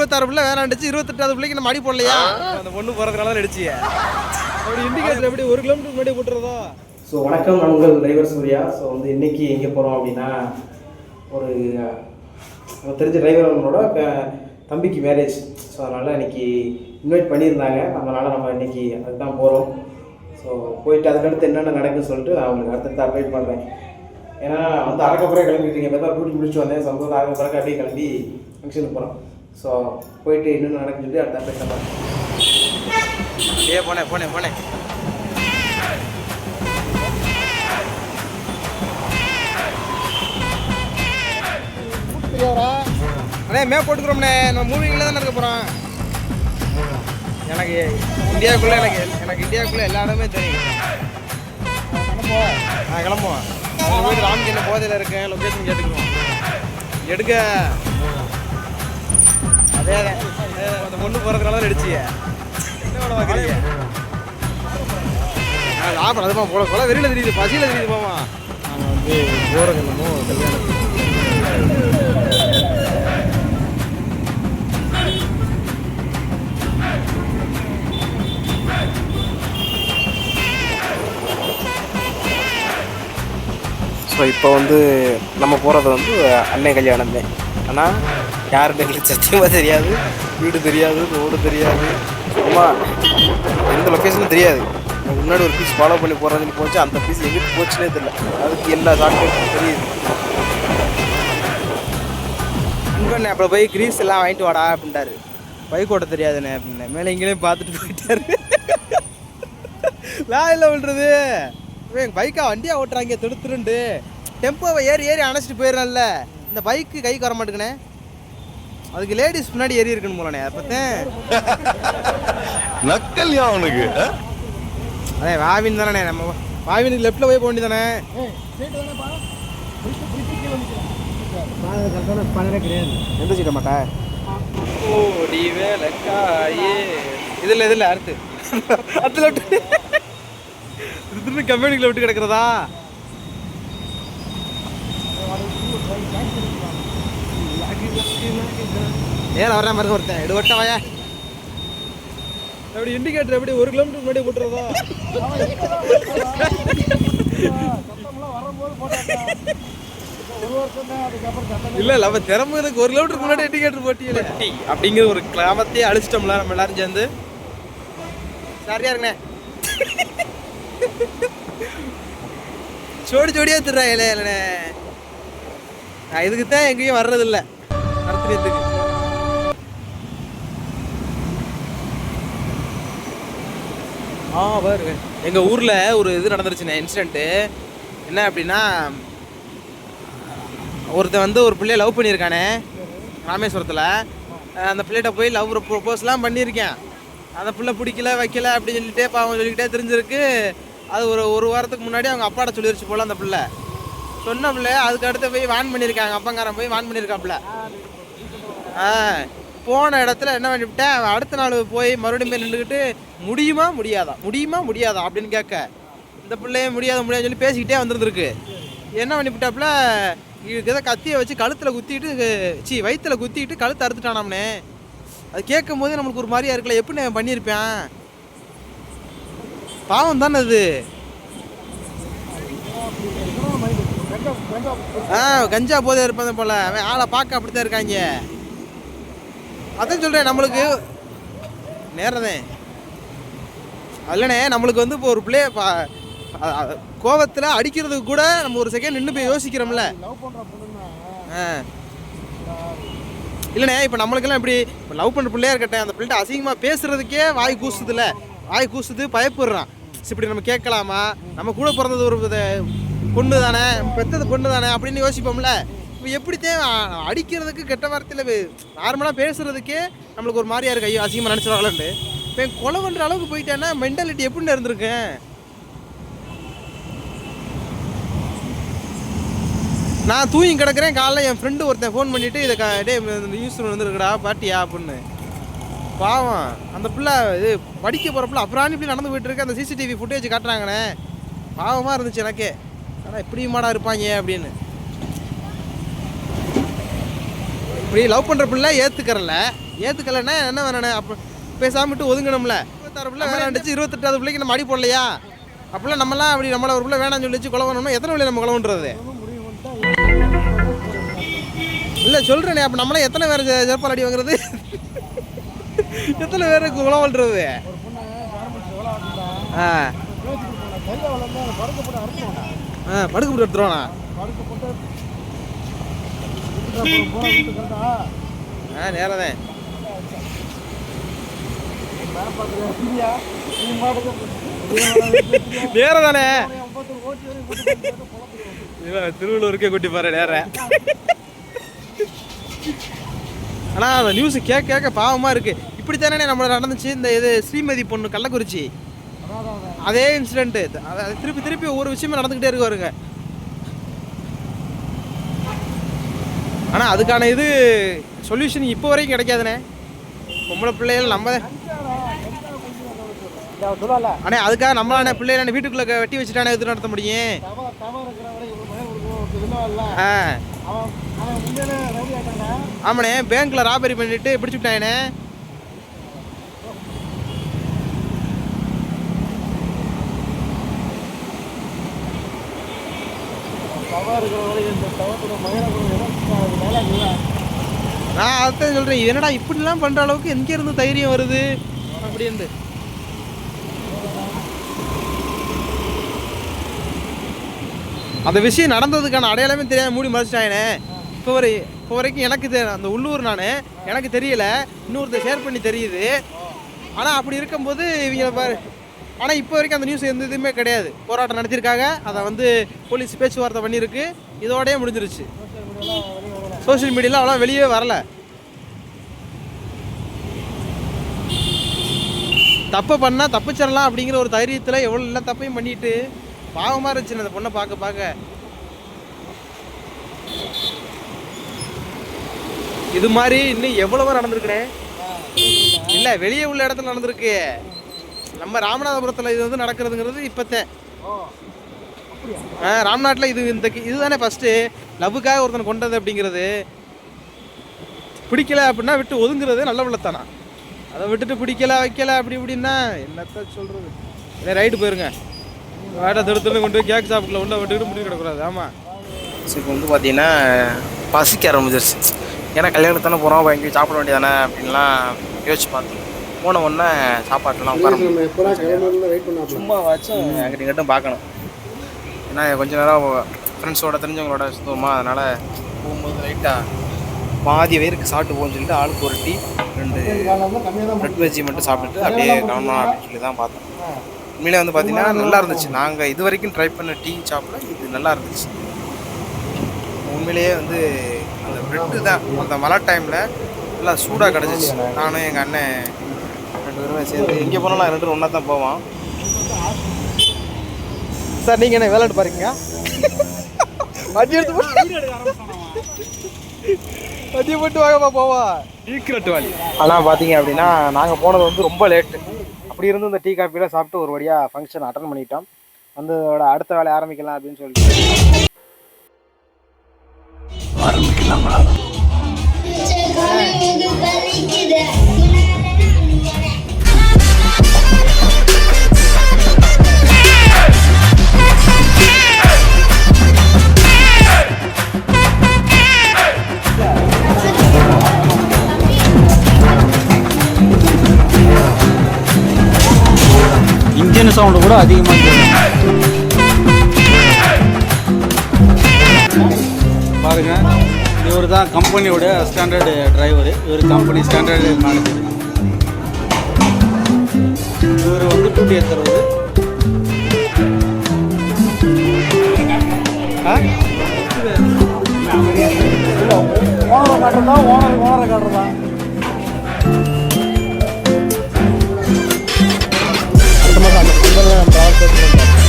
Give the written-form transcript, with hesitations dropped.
26 பிள்ளை வேணாண்டுச்சு, 28வது பிள்ளைக்கு நம்ம அடி போடலையா? அந்த பொண்ணு போகிறதுனால தான் அடிச்சிய. அப்படி இண்டிகேட்டர் எப்படி 1 கிலோமீட்டருக்கு முன்னாடி போட்டுறதா? ஸோ வணக்கம், நான் உங்கள் டிரைவர் சூர்யா. ஸோ வந்து இன்றைக்கி எங்கே போகிறோம் அப்படின்னா, ஒரு தெரிஞ்ச டிரைவரோட தம்பிக்கு மேரேஜ். ஸோ அதனால் இன்றைக்கி இன்வைட் பண்ணியிருந்தாங்க. அதனால் நம்ம இன்றைக்கி அதுக்கு தான் போகிறோம். ஸோ போயிட்டு அதுக்கடுத்து என்னென்ன நடக்குன்னு சொல்லிட்டு நான் உங்களுக்கு அடுத்தடுத்து அப்டேட் பண்ணுறேன். ஏன்னா வந்து அறக்கப்புறம் கிளம்பிட்டுருக்கீங்க. இப்போ தான் டூட்டி முடிச்சு வந்தேன். சம்பவம் அறக்கப்புறம் அப்படியே கிளம்பி ஃபங்க்ஷனுக்கு போகிறோம். ஸோ போயிட்டு என்னென்ன நடக்குன்னு சொல்லி அடுத்த அப்டேட் பண்ணுறேன். போனேன் அண்ணே மேப் போட்டுக்கிறோம்ண்ணே. நம்ம மூவிங்கில் தானே இருக்க போகிறோம். எனக்கு இந்தியாவுக்குள்ளே எல்லா இடமே தெரியும். கிளம்புவோம். வீடு ராம்கிண்ண போதையில் இருக்கேன். லொக்கேஷன் கேட்டுக்குவோம். எடுக்க அதே அந்த பொண்ணு போகிறதுனால தான் அடிச்சிய. என்ன வேலை பார்க்குறீங்க? சாப்பிட்ற அதுமா போல வெறியில் தெரியுது, பசியில் தெரியுது. போமா நாங்கள் வந்து போகிற கிளம்போ கல்யாணத்துக்கு. ஸோ இப்போ வந்து நம்ம போகிறது வந்து அன்னை கல்யாணம் தான். ஆனால் யாருன்னு எங்களுக்கு சத்தியமாக தெரியாது. வீடு தெரியாது, ரோடு தெரியாது, சும்மா எந்த லொக்கேஷனும் தெரியாது. முன்னாடி ஒரு பீஸ் ஃபாலோ பண்ணி போகிறதுன்னு போச்சு. அந்த பீஸ் எங்கிட்டு போச்சுன்னே தெரியல. அதுக்கு எல்லா ஷார்ட்கட்டும் தெரியுது. இங்கே அப்புறம் போய் கிரீஸ் எல்லாம் வாங்கிட்டு வாடா அப்படின்ட்டாரு. பைக் ஓட்ட தெரியாதுண்ணே அப்படின்னே. மேலே இங்கேயும் பார்த்துட்டு போயிட்டாரு. இல்லை விழுறது எங்கள் பைக்கா வண்டியாக ஓட்டுறாங்க தொடுத்துருண்டு. டெம்போவை ஏறி அணைச்சிட்டு போயிடறான்ல. இந்த பைக்கு கைக்கு வர மாட்டேங்கண்ணே. அதுக்கு லேடிஸ் முன்னாடி ஏறி இருக்குன்னு போலண்ணே. அதை பார்த்தேன் நக்கல்யா அவனுக்கு. அதே வாவின் தானே. நம்ம வாவினுக்கு லெஃப்டில் போய் போக வேண்டியதானே. எந்த சீட்ட மாட்டா ஓடி வேலைக்காயே இதில் அடுத்து அடுத்த லெஃப்ட் திரும்ப கம்யூனிட்டியில் விட்டு கிடக்கிறதா? நேரம் வரேன் பாருங்க. ஒருத்தன் எடுவட்ட வாயா. அப்படி இண்டிகேட்டர் எப்படி 1 கிலோமீட்டருக்கு முன்னாடி போட்டுறதா? இல்லை அவ திறமைக்கு 1 கிலோமீட்டருக்கு முன்னாடி இண்டிகேட்டர் போட்டியில அப்படிங்கிற ஒரு கிராமத்தையே அழிச்சிட்டோம்ல நம்ம எல்லாரும் சேர்ந்து. சரியா இருக்குண்ணே. ஜோடியா திடுறா இல்லைண்ணே. நான் இதுக்கு தான் எங்கேயும் வர்றதில்லை. நடத்துறதுக்கு பாருங்க. எங்கள் ஊரில் ஒரு இது நடந்துருச்சுண்ணே, இன்சிடெண்ட்டு. என்ன அப்படின்னா, ஒருத்தன் வந்து ஒரு பிள்ளைய லவ் பண்ணியிருக்கானே ராமேஸ்வரத்தில். அந்த பிள்ளைகிட்ட போய் லவ் ப்ரொப்போஸ்லாம் பண்ணியிருக்கேன். அந்த பிள்ளை பிடிக்கல வைக்கல அப்படின்னு சொல்லிட்டே பாவம் சொல்லிக்கிட்டே தெரிஞ்சிருக்கு. அது ஒரு வாரத்துக்கு முன்னாடி அவங்க அப்பாட்ட சொல்லிருச்சு போல். அந்த பிள்ளை சொன்ன பிள்ளை அதுக்கு அடுத்து போய் வான் பண்ணியிருக்காங்க. அப்பங்காரன் போய் வான் பண்ணியிருக்காப்புல. போன இடத்துல என்ன பண்ணிவிட்டேன், அடுத்த நாள் போய் மறுபடியும் போய் நின்றுக்கிட்டு முடியுமா முடியாதா அப்படின்னு கேட்க, இந்த பிள்ளையே முடியாதுன்னு சொல்லி பேசிக்கிட்டே வந்துருந்துருக்கு. என்ன பண்ணிவிட்டாப்புல, ஏதோ கத்தியை வச்சு கழுத்தில் குத்திட்டு வயிற்றில் குத்திட்டு கழுத்தை அறுத்துட்டானாம்னே. அது கேட்கும் போது நம்மளுக்கு ஒரு மாதிரியா இருக்குல்ல. எப்படி நான் பண்ணியிருப்பேன்? பாவம் தானே அது. கஞ்சா போதே இருப்பது போல. அவன் ஆளை பார்க்க அப்படித்தான் இருக்காங்க. அதான் சொல்கிறேன், நம்மளுக்கு நேரதே அல்லண்ணே. நம்மளுக்கு வந்து இப்போ ஒரு பிள்ளைய கோபத்தில் அடிக்கிறதுக்கு கூட நம்ம ஒரு செகண்ட் நின்று போய் யோசிக்கிறோம்ல. இல்லைண்ணே, இப்போ நம்மளுக்கெல்லாம் இப்படி இப்போ லவ் பண்ணுற பிள்ளையா இருக்கட்டும், அந்த பிள்ளைகிட்ட அசிங்கமாக பேசுகிறதுக்கே வாய் கூசுது, பயப்படுறான். இப்படி நம்ம கேட்கலாமா? நம்ம கூட பிறந்தது ஒரு பொண்ணு தானே, பெற்றது பொண்ணு தானே அப்படின்னு யோசிப்போம்ல. இப்போ எப்படித்தான் அடிக்கிறதுக்கு கெட்ட வார்த்தையில் நார்மலாக பேசுகிறதுக்கே நம்மளுக்கு ஒரு மாதிரியா இருக்கு. ஐயோ அசிங்கமாக நினச்சிடுவாங்களான்ட்டு. இப்போ என் கொலை பண்ணுற அளவுக்கு போயிட்டேன்னா மென்டாலிட்டி எப்படின்னு இருந்திருக்கேன். நான் தூங்கி கிடக்கிறேன். காலைல என் ஃப்ரெண்டு ஒருத்தன் ஃபோன் பண்ணிவிட்டு டே நியூஸ் வந்துருக்குடா பாட்டியா அப்படின்னு. பாவம் அந்த பிள்ளை இது படிக்க போகிற பிள்ளை அப்புறம் இப்படி நடந்து போயிட்டுருக்கு. அந்த சிசிடிவி ஃபுட்டேஜ் காட்டுறாங்கண்ணே. பாவமாக இருந்துச்சு எனக்கே. ஆனால் இப்படியுமாடா இருப்பாங்க அப்படின்னு. இப்படி லவ் பண்ணுற பிள்ளை ஏற்றுக்கறல, ஏற்றுக்கலைன்னா என்ன வேணாண்ணே? அப்போ பேசாமட்டு ஒதுங்கணும்ல. 26 பிள்ளை வேணாண்டுச்சு, 28வது பிள்ளைக்கு நம்ம அடி போடலையா? அப்படிலாம் நம்மலாம் அப்படி நம்மளை ஒரு பிள்ளை வேணாம்னு சொல்லிச்சு கொலை பண்ணணும்னா எத்தனை பிள்ளை நம்ம கொலை பண்ணுறது? இல்லை சொல்கிறேனே, அப்போ நம்மளாம் எத்தனை பேர் ஜெர்பால் அடி வாங்குறது? எத்தனை பேருக்கு கொலை பண்ணுறது? ஆ படுக்க போட்டு எடுத்துருவானா? நேரம் தான் நேரம் தானே. திருவள்ளூருக்கே கூட்டி பாரு நேரம். ஆனால் அந்த நியூஸ் கேட்க பாவமாக இருக்குது. இப்படி தானே நம்மள நடந்துச்சு இந்த இது ஸ்ரீமதி பொண்ணு கள்ளக்குறிச்சி அதே இன்சிடென்ட்டு. திருப்பி ஒவ்வொரு விஷயமும் நடந்துக்கிட்டே இருக்கு வருங்க. ஆனால் அதுக்கான இது சொல்யூஷன் இப்போ வரைக்கும் கிடைக்காதுண்ணே. பொம்பளை பிள்ளைகள் நம்ம அண்ணே அதுக்காக நம்மளாண்ணே பிள்ளைகள் வீட்டுக்குள்ளே வெட்டி வச்சுட்டானே இது நடத்த முடியும். ஆமாண்ணே பேங்க்கில் ராபரி பண்ணிட்டு பிடிச்சி விட்டாங்கண்ணே. நான் அதான் சொல்கிறேன், என்னடா இப்படிலாம் பண்ணுற அளவுக்கு எங்கே இருந்து தைரியம் வருது அப்படின்ட்டு. அந்த விஷயம் நடந்ததுக்கான அடையாளமே தெரியாமல் மூடி மறைச்சிட்டாங்கண்ணே. இப்போ வரைக்கும் எனக்கு அந்த உள்ளூர் எனக்கு தெரியல, இன்னொருத்தர் ஷேர் பண்ணி தெரியுது. ஆனால் அப்படி இருக்கும்போது இவங்க பாரு. ஆனால் இப்போ வரைக்கும் அந்த நியூஸ் எந்த இதுவுமே கிடையாது. போராட்டம் நடத்தியிருக்காங்க, அதை போலீஸ் பேச்சுவார்த்தை பண்ணியிருக்கு, இதோடய முடிஞ்சிருச்சு. சோஷியல் மீடியாவில் அவ்வளோ வெளியே வரல. தப்பை பண்ணால் தப்பிச்சிடலாம் அப்படிங்கிற ஒரு தைரியத்தில் எவ்வளோ எல்லாம் தப்பையும் பண்ணிட்டு பாவமாக இருந்துச்சு அந்த பொண்ணை பார்க்க. இது மாதிரி இன்னும் எவ்வளவோ நடந்திருக்குனே. இல்லை வெளியே உள்ள இடத்துல நடந்திருக்கு. நம்ம ராமநாதபுரத்தில் இது நடக்கிறதுங்கிறது இப்போத்தேன். ராம்நாட்டில் இதுதானே ஃபஸ்ட்டு லவ்வுக்காக ஒருத்தனை கொண்டது அப்படிங்கிறது. பிடிக்கல அப்படின்னா விட்டு ஒதுங்குறது நல்ல உள்ளத்தானா. அதை விட்டுட்டு பிடிக்கல வைக்கல அப்படி இப்படின்னா என்னத்த சொல்கிறது? இல்லை ரைட்டு போயிருங்க, வேட்டை திருத்தன்னு கொண்டு போய் கேக் ஷாப்புக்குள்ள உள்ள விட்டுக்கிட்டு முடிவு கிடக்கூடாது. ஆமாம். ஸோ இப்போ பார்த்தீங்கன்னா பசிக்க ஆரம்பிச்சிருச்சு. ஏன்னா கல்யாணத்தானே போகிறோம், எங்கேயும் சாப்பிட வேண்டியதானே அப்படின்லாம் யோசிச்சு பார்த்தோம். போன உடனே சாப்பாட்டெல்லாம் உட்கார சும்மா வாச்சும் எங்கிட்ட பார்க்கணும். ஏன்னா கொஞ்சம் நேரம் ஃப்ரெண்ட்ஸோட தெரிஞ்சவங்களோட சுத்தமா, அதனால் போகும்போது லைட்டாக பாதி வயிறுக்கு சாப்பிட்டு போகணும்னு சொல்லிட்டு ஆளுக்கு ஒரு டீ 2 பிரெட் வெஜ்ஜி மட்டும் சாப்பிட்டுட்டு அப்படியே கிளம்பணும் அப்படின்னு சொல்லி தான் பார்த்தோம். உண்மையிலே பார்த்தீங்கன்னா நல்லா இருந்துச்சு. நாங்கள் இது வரைக்கும் ட்ரை பண்ண டீ சாப்பிட இது நல்லா இருந்துச்சு. உண்மையிலேயே அந்த பிரெட்டு தான் அந்த மழை டைமில் நல்லா சூடாக கிடச்சிச்சு. நானும் எங்கள் அண்ணன் 2 பேருமே சேர்ந்து எங்கே போனாலும் 2 பேரும் ஒன்றா தான் போவோம். சார் நீங்கள் என்ன விளையாட்டு பாருங்க, வண்டி எடுத்து வண்டி போட்டு வாங்கப்பா போவா ஈக்ரெட் வாலி. ஆனால் பார்த்தீங்க அப்படின்னா நாங்கள் போனது ரொம்ப லேட்டு. அப்படி இருந்து இந்த டீ காஃபிலாம் சாப்பிட்டு ஒரு வழியாக ஃபங்க்ஷன் அட்டன் பண்ணிட்டோம். வந்ததோட அடுத்த வேலையை ஆரம்பிக்கலாம் அப்படின்னு சொல்லிட்டு ஆரம்பிக்கலாங்களா? இன்ஜின் சவுண்டு கூட அதிகமாக பாருங்க. இவர் தான் கம்பெனியோட ஸ்டாண்டர்டு டிரைவர். இவர் கம்பெனி ஸ்டாண்டர்டு மேனேஜர். இவர் டூட்டி ஏற்றுறது. ஓனரை காட்டுறதா ஓனரை காட்டுறதா? அந்த